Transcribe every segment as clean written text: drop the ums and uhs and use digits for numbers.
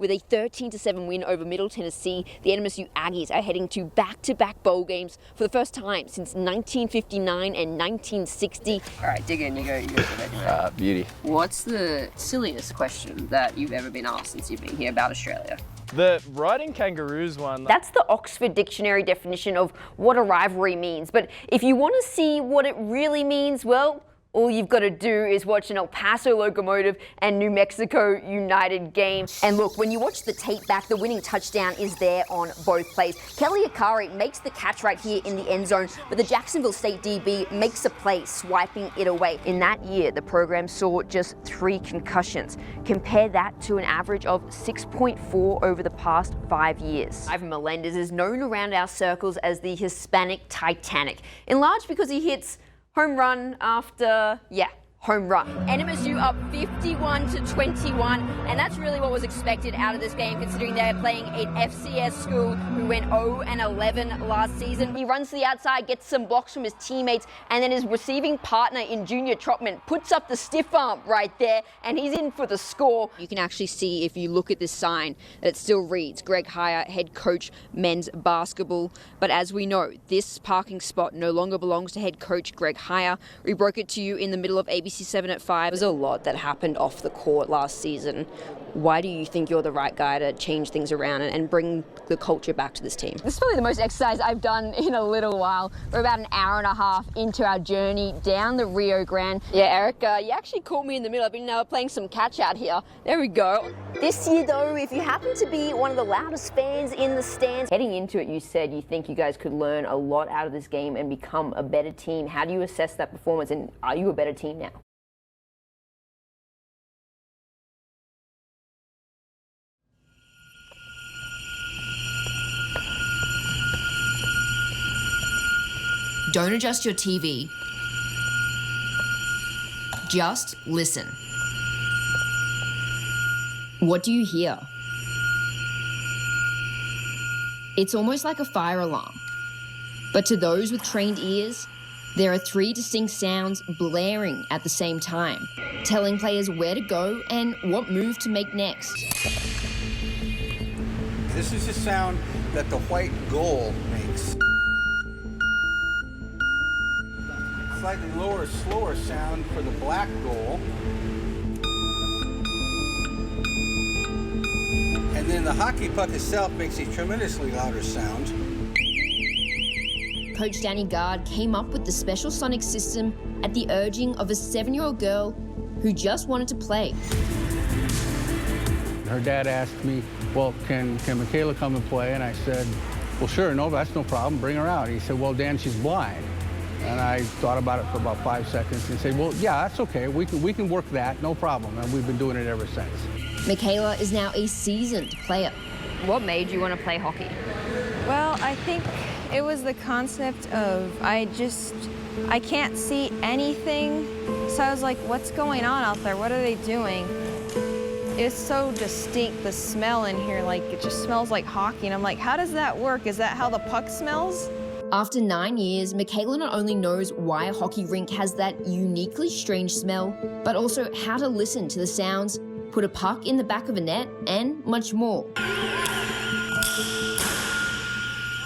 with a 13-7 win over Middle Tennessee, the NMSU Aggies are heading to back-to-back bowl games for the first time since 1959 and 1960. All right, dig in. You go. Beauty. What's the silliest question that you've ever been asked since you've been here about Australia? The riding kangaroos one. That's the Oxford Dictionary definition of what a rivalry means. But if you want to see what it really means, well, all you've got to do is watch an El Paso Locomotive and New Mexico United game. And look, when you watch the tape back, the winning touchdown is there on both plays. Kelly Akari makes the catch right here in the end zone, but the Jacksonville State DB makes a play, swiping it away. In that year, the program saw just 3 concussions. Compare that to an average of 6.4 over the past 5 years. Ivan Melendez is known around our circles as the Hispanic Titanic, in large because he hits home run after, home run. NMSU up 51-21, and that's really what was expected out of this game, considering they're playing an FCS school who went 0-11 last season. He runs to the outside, gets some blocks from his teammates, and then his receiving partner in Junior Trotman puts up the stiff arm right there, and he's in for the score. You can actually see, if you look at this sign, that it still reads Greg Heyer, head coach, men's basketball. But as we know, this parking spot no longer belongs to head coach Greg Heyer. We broke it to you in the middle of ABC 7 at 5. There's a lot that happened off the court last season. Why do you think you're the right guy to change things around and bring the culture back to this team? This is probably the most exercise I've done in a little while. We're about an hour and a half into our journey down the Rio Grande. Yeah, Eric, you actually caught me in the middle. I've been playing some catch out here. There we go. This year, though, if you happen to be one of the loudest fans in the stands, heading into it, you said you think you guys could learn a lot out of this game and become a better team. How do you assess that performance, and are you a better team now? Don't adjust your TV. Just listen. What do you hear? It's almost like a fire alarm. But to those with trained ears, there are 3 distinct sounds blaring at the same time, telling players where to go and what move to make next. This is the sound that the white goal makes. Slightly lower, slower sound for the black goal. And then the hockey puck itself makes a tremendously louder sound. Coach Danny Gard came up with the special sonic system at the urging of a 7-year-old girl who just wanted to play. Her dad asked me, well, can Michaela come and play? And I said, well, sure, no, that's no problem, bring her out. He said, well, Dan, she's blind. And I thought about it for about 5 seconds and said, well, yeah, that's okay. We can work that, no problem. And we've been doing it ever since. Michaela is now a seasoned player. What made you want to play hockey? Well, I think it was the concept of I can't see anything. So I was like, what's going on out there? What are they doing? It's so distinct, the smell in here, like it just smells like hockey. And I'm like, how does that work? Is that how the puck smells? After 9 years, Michaela not only knows why a hockey rink has that uniquely strange smell, but also how to listen to the sounds, put a puck in the back of a net, and much more.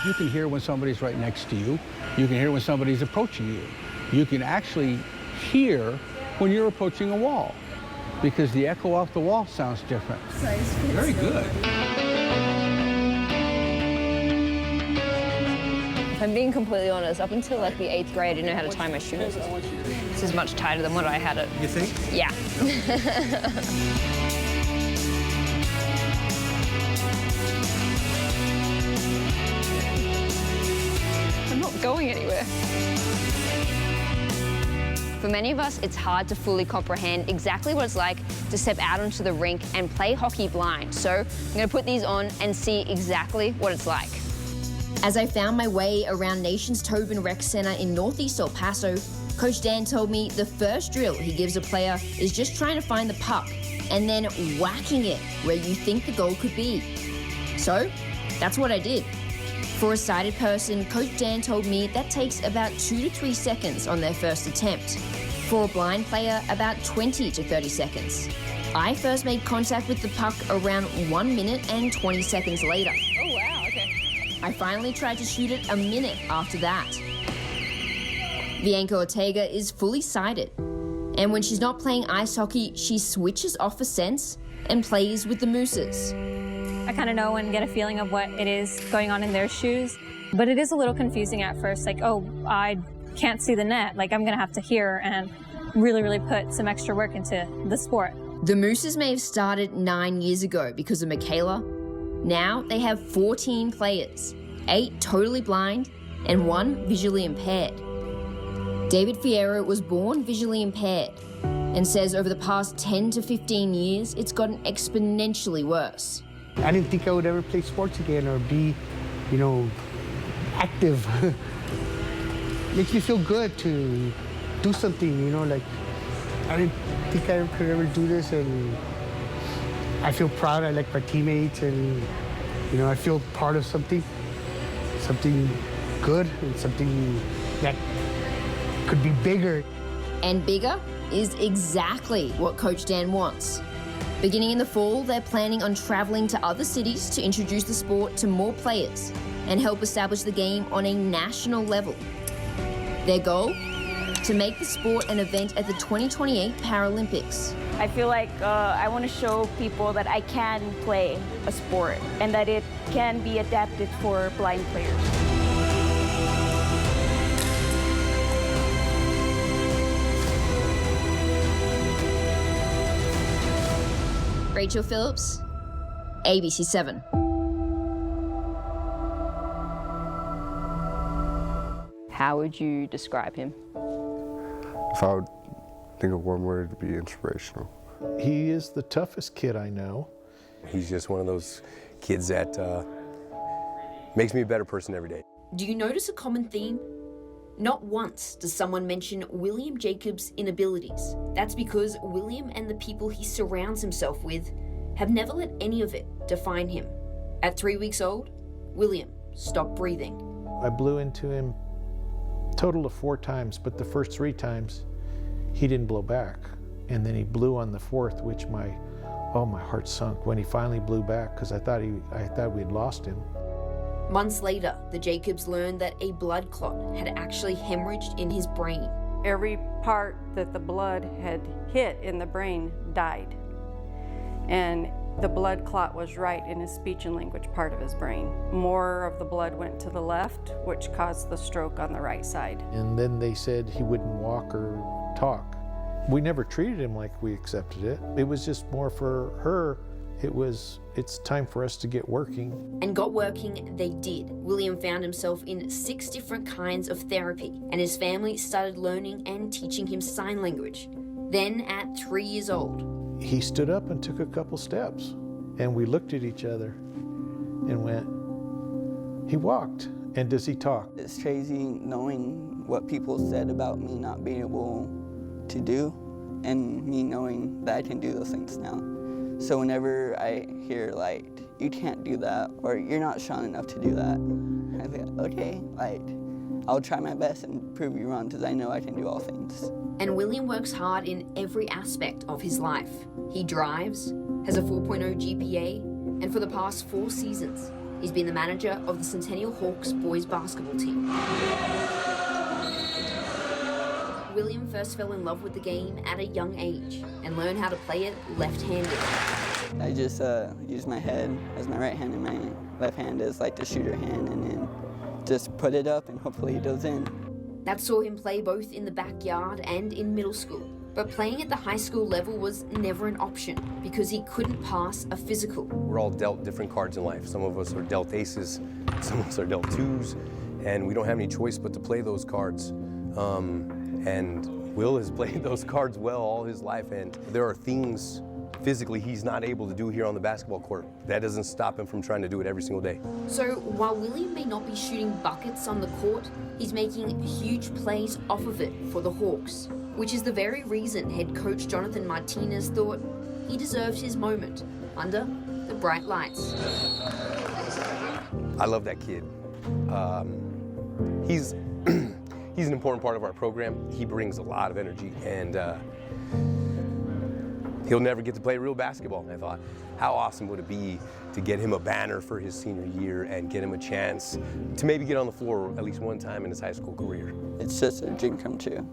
You can hear when somebody's right next to you. You can hear when somebody's approaching you. You can actually hear when you're approaching a wall because the echo off the wall sounds different. Very good. If I'm being completely honest, up until like the 8th grade, I didn't know how to tie my shoes. This is much tighter than what I had it. You think? Yeah. I'm not going anywhere. For many of us, it's hard to fully comprehend exactly what it's like to step out onto the rink and play hockey blind. So I'm going to put these on and see exactly what it's like. As I found my way around Nations Tobin Rec Center in northeast El Paso, Coach Dan told me the first drill he gives a player is just trying to find the puck and then whacking it where you think the goal could be. So that's what I did. For a sighted person, Coach Dan told me that takes about 2 to 3 seconds on their first attempt. For a blind player, about 20 to 30 seconds. I first made contact with the puck around 1 minute and 20 seconds later. Oh, wow, okay. I finally tried to shoot it a minute after that. Bianca Ortega is fully sighted. And when she's not playing ice hockey, she switches off for sense and plays with the Mooses. I kind of know and get a feeling of what it is going on in their shoes. But it is a little confusing at first, like, oh, I can't see the net. Like, I'm going to have to hear and really put some extra work into the sport. The Mooses may have started 9 years ago because of Michaela. Now they have 14 players, 8 totally blind and 1 visually impaired. David Fierro was born visually impaired and says over the past 10 to 15 years, it's gotten exponentially worse. I didn't think I would ever play sports again or be, active. Makes me feel good to do something, like I didn't think I could ever do this, and I feel proud. I like my teammates, and I feel part of something good and something that could be bigger. And bigger is exactly what Coach Dan wants. Beginning in the fall, they're planning on traveling to other cities to introduce the sport to more players and help establish the game on a national level. Their goal? To make the sport an event at the 2028 Paralympics. I feel like I want to show people that I can play a sport and that it can be adapted for blind players. Rachel Phillips, ABC 7. How would you describe him? If I would think of one word, it would be inspirational. He is the toughest kid I know. He's just one of those kids that makes me a better person every day. Do you notice a common theme? Not once does someone mention William Jacobs' inabilities. That's because William and the people he surrounds himself with have never let any of it define him. At 3 weeks old, William stopped breathing. I blew into him a total of 4 times, but the first 3 times he didn't blow back. And then he blew on the 4th, which my heart sunk when he finally blew back, because I thought we'd lost him. Months later, the Jacobs learned that a blood clot had actually hemorrhaged in his brain. Every part that the blood had hit in the brain died. And the blood clot was right in his speech and language part of his brain. More of the blood went to the left, which caused the stroke on the right side. And then they said he wouldn't walk or talk. We never treated him like we accepted it. It was just more for her. It's time for us to get working. And got working they did. William found himself in 6 different kinds of therapy, and his family started learning and teaching him sign language. Then at 3 years old, he stood up and took a couple steps, and we looked at each other and went, he walked. And does he talk? It's crazy knowing what people said about me not being able to do, and me knowing that I can do those things now. So whenever I hear, like, you can't do that, or you're not strong enough to do that, I think, okay, I'll try my best and prove you wrong, because I know I can do all things. And William works hard in every aspect of his life. He drives, has a 4.0 GPA, and for the past 4 seasons, he's been the manager of the Centennial Hawks boys basketball team. William first fell in love with the game at a young age and learned how to play it left-handed. I just use my head as my right hand and my left hand as like the shooter hand, and then just put it up and hopefully it goes in. That saw him play both in the backyard and in middle school. But playing at the high school level was never an option because he couldn't pass a physical. We're all dealt different cards in life. Some of us are dealt aces, some of us are dealt 2s, and we don't have any choice but to play those cards. And Will has played those cards well all his life, and there are things physically he's not able to do here on the basketball court. That doesn't stop him from trying to do it every single day. So while William may not be shooting buckets on the court, he's making huge plays off of it for the Hawks, which is the very reason head coach Jonathan Martinez thought he deserved his moment under the bright lights. I love that kid. He's an important part of our program. He brings a lot of energy, and he'll never get to play real basketball. And I thought, how awesome would it be to get him a banner for his senior year and get him a chance to maybe get on the floor at least one time in his high school career. It's just a dream come true.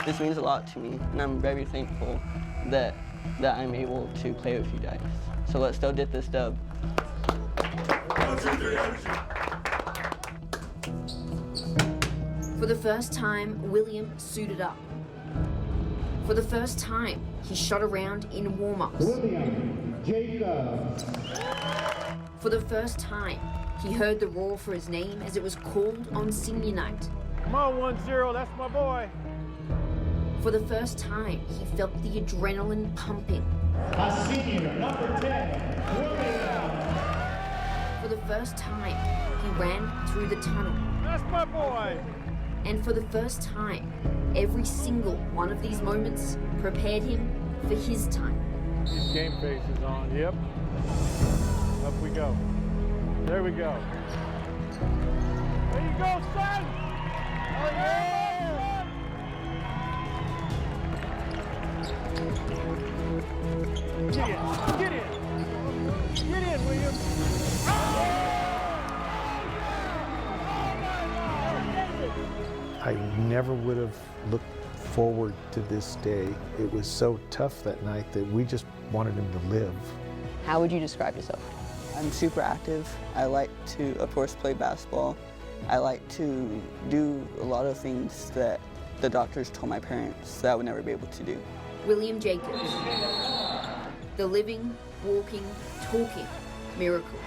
This means a lot to me, and I'm very thankful that I'm able to play with you guys. So let's go get this dub. 1, 2, 3, energy. For the first time, William suited up. For the first time, he shot around in warm-ups. William Jacobs. For the first time, he heard the roar for his name as it was called on senior night. Come on, 1-0, that's my boy. For the first time, he felt the adrenaline pumping. A senior, number 10, William. For the first time, he ran through the tunnel. That's my boy. And for the first time, every single one of these moments prepared him for his time. His game face is on, yep. Up we go. There we go. There you go, son! Oh, yeah! Get in, get in! Get in, William! I never would have looked forward to this day. It was so tough that night that we just wanted him to live. How would you describe yourself? I'm super active. I like to, of course, play basketball. I like to do a lot of things that the doctors told my parents that I would never be able to do. William Jacobs, the living, walking, talking miracle.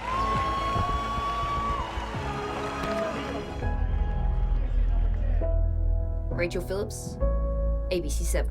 Rachel Phillips, ABC 7.